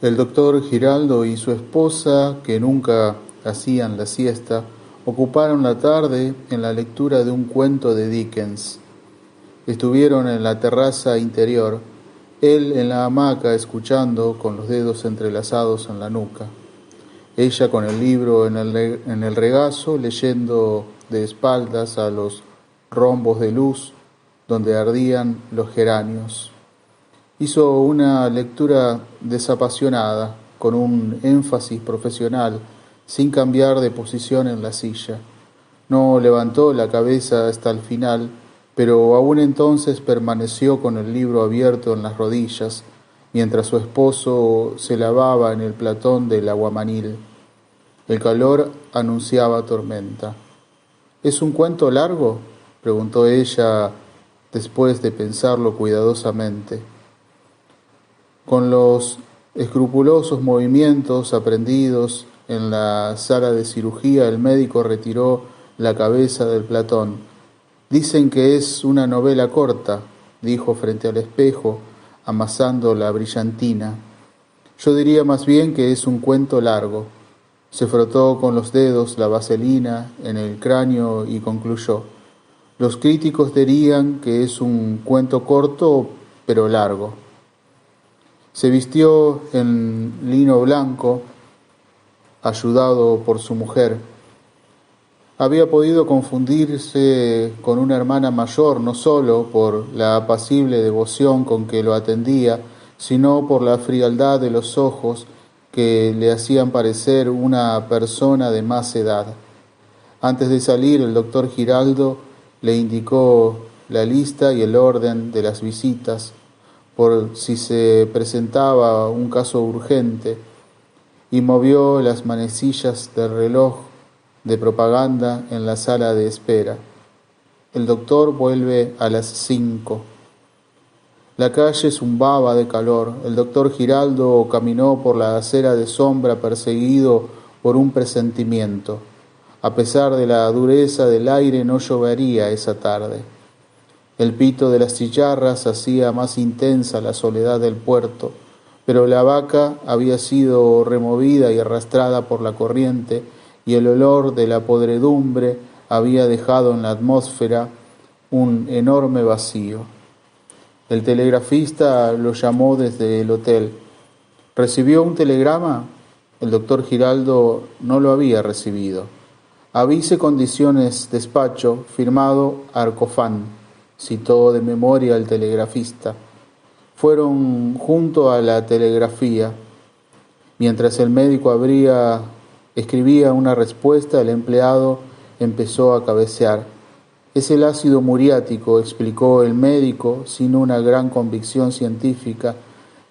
El doctor Giraldo y su esposa, que nunca hacían la siesta, ocuparon la tarde en la lectura de un cuento de Dickens. Estuvieron en la terraza interior, él en la hamaca escuchando con los dedos entrelazados en la nuca, ella con el libro en el regazo leyendo de espaldas a los rombos de luz donde ardían los geranios. Hizo una lectura desapasionada, con un énfasis profesional, sin cambiar de posición en la silla. No levantó la cabeza hasta el final, pero aún entonces permaneció con el libro abierto en las rodillas, mientras su esposo se lavaba en el platón del aguamanil. El calor anunciaba tormenta. ¿Es un cuento largo?, preguntó ella después de pensarlo cuidadosamente. Con los escrupulosos movimientos aprendidos en la sala de cirugía, el médico retiró la cabeza del platón. Dicen que es una novela corta, dijo frente al espejo, amasando la brillantina. Yo diría más bien que es un cuento largo. Se frotó con los dedos la vaselina en el cráneo y concluyó. Los críticos dirían que es un cuento corto, pero largo. Se vistió en lino blanco, ayudado por su mujer. Había podido confundirse con una hermana mayor no solo por la apacible devoción con que lo atendía, sino por la frialdad de los ojos que le hacían parecer una persona de más edad. Antes de salir, el doctor Giraldo le indicó la lista y el orden de las visitas, por si se presentaba un caso urgente, y movió las manecillas del reloj de propaganda en la sala de espera. El doctor vuelve a las 5. La calle zumbaba de calor. El doctor Giraldo caminó por la acera de sombra perseguido por un presentimiento. A pesar de la dureza del aire, no llovería esa tarde. El pito de las chicharras hacía más intensa la soledad del puerto, pero la vaca había sido removida y arrastrada por la corriente, y el olor de la podredumbre había dejado en la atmósfera un enorme vacío. El telegrafista lo llamó desde el hotel. ¿Recibió un telegrama? El doctor Giraldo no lo había recibido. Avise condiciones despacho, firmado Arcofán, citó de memoria el telegrafista. Fueron junto a la telegrafía. Mientras el médico escribía una respuesta, el empleado empezó a cabecear. Es el ácido muriático, explicó el médico sin una gran convicción científica,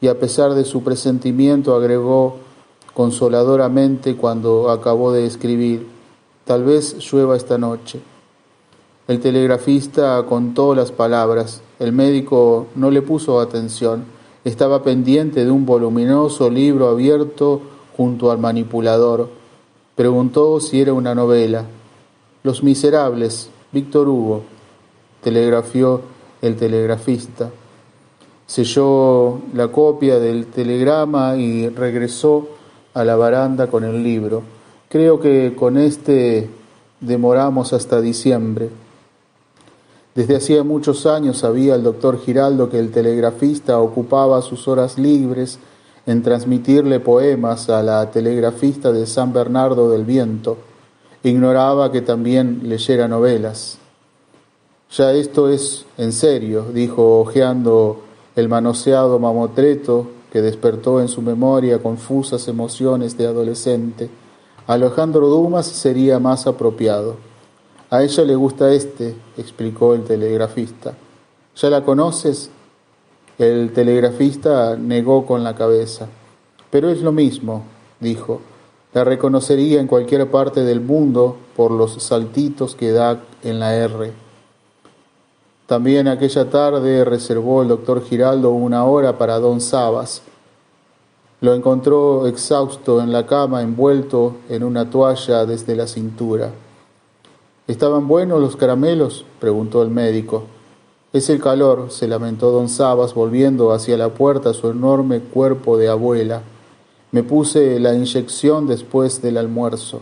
y a pesar de su presentimiento agregó consoladoramente cuando acabó de escribir: tal vez llueva esta noche. El telegrafista contó las palabras. El médico no le puso atención. Estaba pendiente de un voluminoso libro abierto junto al manipulador. Preguntó si era una novela. Los Miserables, Víctor Hugo, telegrafió el telegrafista. Selló la copia del telegrama y regresó a la baranda con el libro. Creo que con este demoramos hasta diciembre. Desde hacía muchos años sabía el doctor Giraldo que el telegrafista ocupaba sus horas libres en transmitirle poemas a la telegrafista de San Bernardo del Viento. Ignoraba que también leyera novelas. Ya esto es en serio, dijo hojeando el manoseado mamotreto que despertó en su memoria confusas emociones de adolescente. Alejandro Dumas sería más apropiado. A ella le gusta explicó el telegrafista. ¿Ya la conoces? El telegrafista negó con la cabeza. Pero es lo mismo, dijo. La reconocería en cualquier parte del mundo por los saltitos que da en la R. También aquella tarde reservó el doctor Giraldo una hora para don Sabas. Lo encontró exhausto en la cama, envuelto en una toalla desde la cintura. ¿Estaban buenos los caramelos?, preguntó el médico. Es el calor, se lamentó don Sabas, volviendo hacia la puerta su enorme cuerpo de abuela. Me puse la inyección después del almuerzo.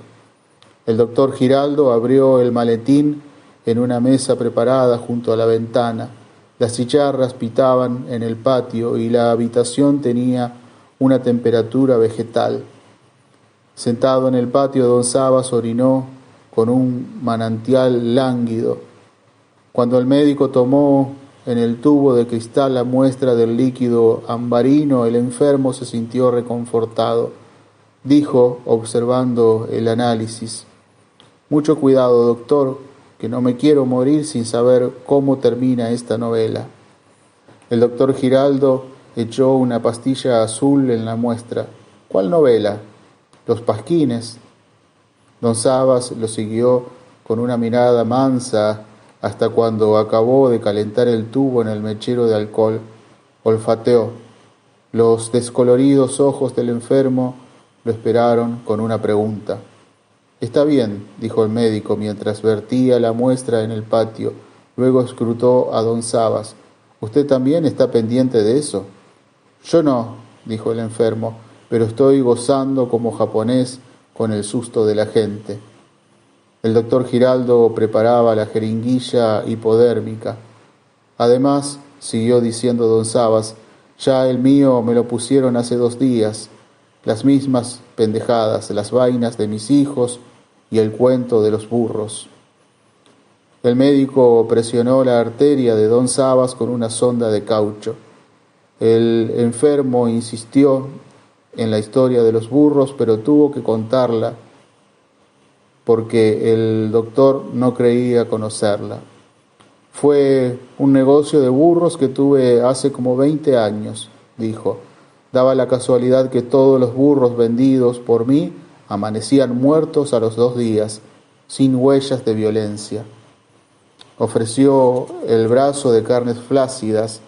El doctor Giraldo abrió el maletín en una mesa preparada junto a la ventana. Las chicharras pitaban en el patio y la habitación tenía una temperatura vegetal. Sentado en el patio, don Sabas orinó con un manantial lánguido. Cuando el médico tomó en el tubo de cristal la muestra del líquido ambarino, el enfermo se sintió reconfortado. Dijo, observando el análisis: mucho cuidado, doctor, que no me quiero morir sin saber cómo termina esta novela. El doctor Giraldo echó una pastilla azul en la muestra. ¿Cuál novela? Los Pasquines. Don Sabas lo siguió con una mirada mansa hasta cuando acabó de calentar el tubo en el mechero de alcohol. Olfateó. Los descoloridos ojos del enfermo lo esperaron con una pregunta. Está bien, dijo el médico mientras vertía la muestra en el patio. Luego escrutó a don Sabas. ¿Usted también está pendiente de eso? Yo no, dijo el enfermo, pero estoy gozando como japonés con el susto de la gente. El doctor Giraldo preparaba la jeringuilla hipodérmica. Además, siguió diciendo don Sabas, ya el mío me lo pusieron hace 2 días. Las mismas pendejadas, las vainas de mis hijos y el cuento de los burros. El médico presionó la arteria de don Sabas con una sonda de caucho. El enfermo insistió en la historia de los burros, pero tuvo que contarla porque el doctor no creía conocerla. Fue un negocio de burros que tuve hace como 20 años, dijo. Daba la casualidad que todos los burros vendidos por mí amanecían muertos a los 2 días, sin huellas de violencia. Ofreció el brazo de carnes flácidas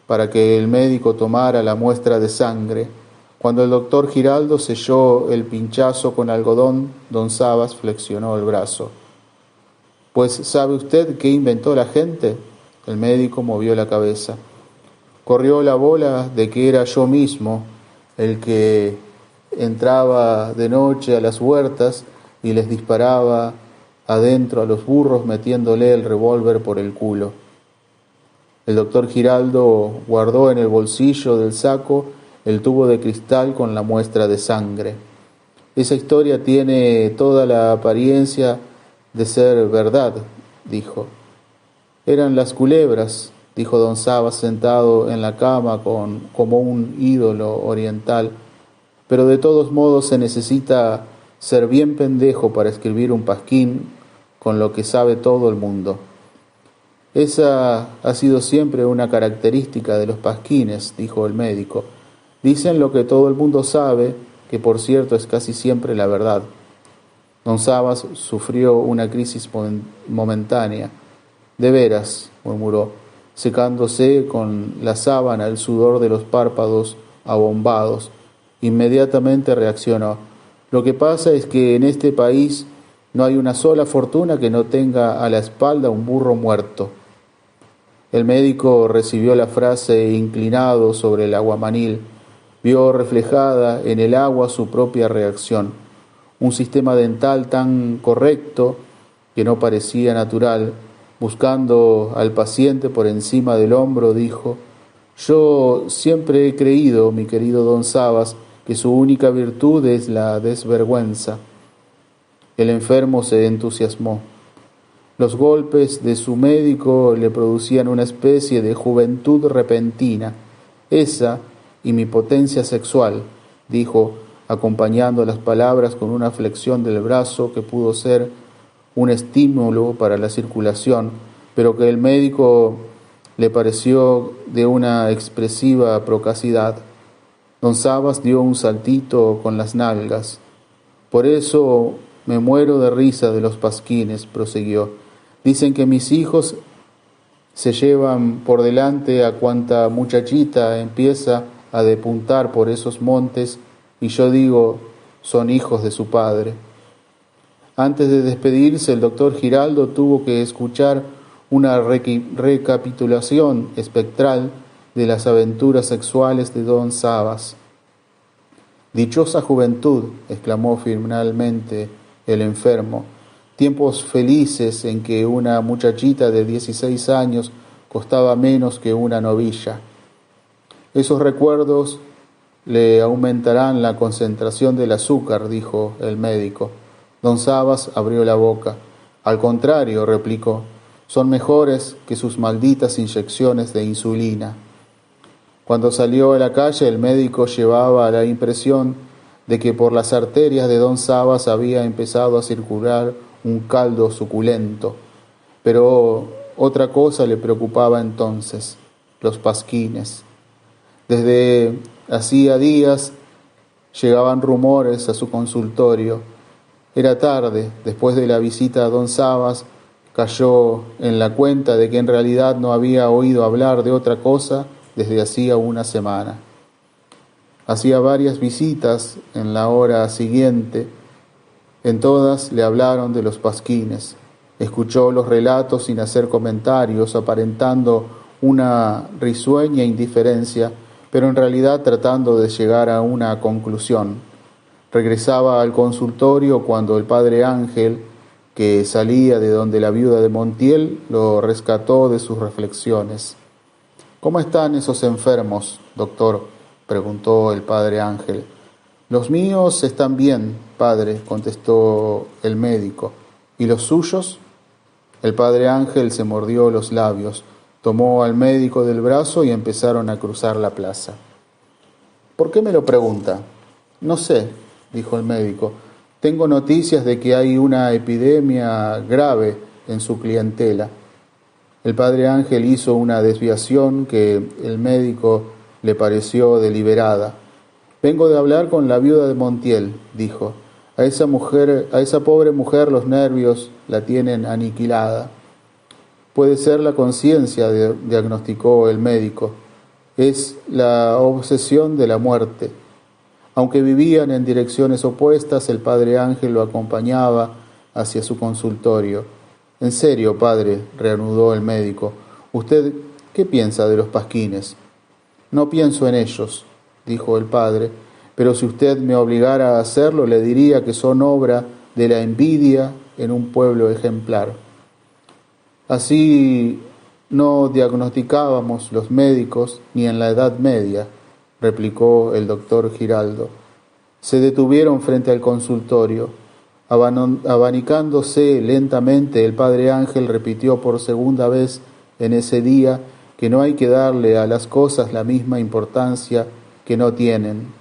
para que el médico tomara la muestra de sangre. Cuando el doctor Giraldo selló el pinchazo con algodón, don Sabas flexionó el brazo. Pues, ¿sabe usted qué inventó la gente? El médico movió la cabeza. Corrió la bola de que era yo mismo el que entraba de noche a las huertas y les disparaba adentro a los burros metiéndole el revólver por el culo. El doctor Giraldo guardó en el bolsillo del saco el tubo de cristal con la muestra de sangre. Esa historia tiene toda la apariencia de ser verdad, dijo. Eran las culebras, dijo don Sabas sentado en la cama como un ídolo oriental, pero de todos modos se necesita ser bien pendejo para escribir un pasquín con lo que sabe todo el mundo. Esa ha sido siempre una característica de los pasquines, dijo el médico. Dicen lo que todo el mundo sabe, que por cierto es casi siempre la verdad. Don Sabas sufrió una crisis momentánea. De veras, murmuró, secándose con la sábana el sudor de los párpados abombados. Inmediatamente reaccionó. Lo que pasa es que en este país no hay una sola fortuna que no tenga a la espalda un burro muerto. El médico recibió la frase inclinado sobre el aguamanil. Vio reflejada en el agua su propia reacción. Un sistema dental tan correcto que no parecía natural. Buscando al paciente por encima del hombro, dijo: yo siempre he creído, mi querido don Sabas, que su única virtud es la desvergüenza. El enfermo se entusiasmó. Los golpes de su médico le producían una especie de juventud repentina. Esa y mi potencia sexual, dijo, acompañando las palabras con una flexión del brazo que pudo ser un estímulo para la circulación, pero que el médico le pareció de una expresiva procacidad. Don Sabas dio un saltito con las nalgas. Por eso me muero de risa de los pasquines, prosiguió. Dicen que mis hijos se llevan por delante a cuanta muchachita empieza a depuntar por esos montes, y yo digo, son hijos de su padre. Antes de despedirse, el doctor Giraldo tuvo que escuchar una recapitulación espectral de las aventuras sexuales de don Sabas. Dichosa juventud, exclamó finalmente el enfermo, tiempos felices en que una muchachita de 16 años costaba menos que una novilla. Esos recuerdos le aumentarán la concentración del azúcar, dijo el médico. Don Sabas abrió la boca. Al contrario, replicó, son mejores que sus malditas inyecciones de insulina. Cuando salió a la calle, el médico llevaba la impresión de que por las arterias de don Sabas había empezado a circular un caldo suculento. Pero otra cosa le preocupaba entonces, los pasquines. Desde hacía días llegaban rumores a su consultorio. Era tarde, después de la visita a don Sabas, cayó en la cuenta de que en realidad no había oído hablar de otra cosa desde hacía una semana. Hacía varias visitas en la hora siguiente. En todas le hablaron de los pasquines. Escuchó los relatos sin hacer comentarios, aparentando una risueña indiferencia, pero en realidad tratando de llegar a una conclusión. Regresaba al consultorio cuando el padre Ángel, que salía de donde la viuda de Montiel, lo rescató de sus reflexiones. ¿Cómo están esos enfermos, doctor?, preguntó el padre Ángel. Los míos están bien, padre, contestó el médico. ¿Y los suyos? El padre Ángel se mordió los labios, tomó al médico del brazo y empezaron a cruzar la plaza. ¿Por qué me lo pregunta? No sé, dijo el médico. Tengo noticias de que hay una epidemia grave en su clientela. El padre Ángel hizo una desviación que el médico le pareció deliberada. Vengo de hablar con la viuda de Montiel, dijo. A esa pobre mujer los nervios la tienen aniquilada. Puede ser la conciencia, diagnosticó el médico. Es la obsesión de la muerte. Aunque vivían en direcciones opuestas, el padre Ángel lo acompañaba hacia su consultorio. En serio, padre, reanudó el médico, ¿usted qué piensa de los pasquines? No pienso en ellos, dijo el padre, pero si usted me obligara a hacerlo, le diría que son obra de la envidia en un pueblo ejemplar. Así no diagnosticábamos los médicos ni en la Edad Media, replicó el doctor Giraldo. Se detuvieron frente al consultorio. Abanicándose lentamente, el padre Ángel repitió por segunda vez en ese día que no hay que darle a las cosas la misma importancia que no tienen.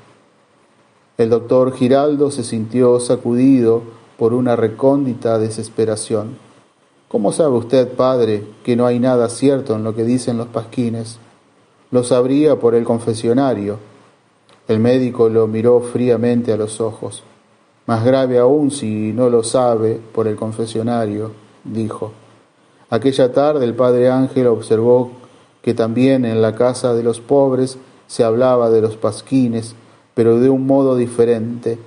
El doctor Giraldo se sintió sacudido por una recóndita desesperación. ¿Cómo sabe usted, padre, que no hay nada cierto en lo que dicen los pasquines? Lo sabría por el confesionario. El médico lo miró fríamente a los ojos. Más grave aún si no lo sabe por el confesionario, dijo. Aquella tarde el padre Ángel observó que también en la casa de los pobres se hablaba de los pasquines, pero de un modo diferente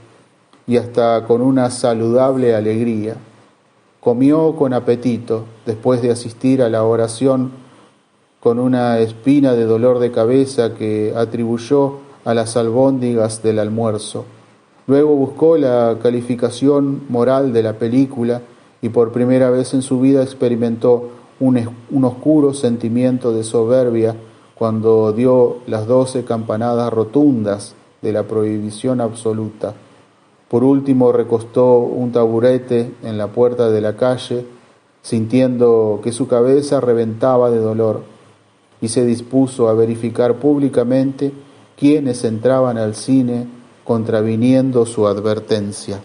y hasta con una saludable alegría. Comió con apetito después de asistir a la oración con una espina de dolor de cabeza que atribuyó a las albóndigas del almuerzo. Luego buscó la calificación moral de la película y por primera vez en su vida experimentó un oscuro sentimiento de soberbia cuando dio las 12 campanadas rotundas de la prohibición absoluta. Por último recostó un taburete en la puerta de la calle, sintiendo que su cabeza reventaba de dolor, y se dispuso a verificar públicamente quiénes entraban al cine contraviniendo su advertencia.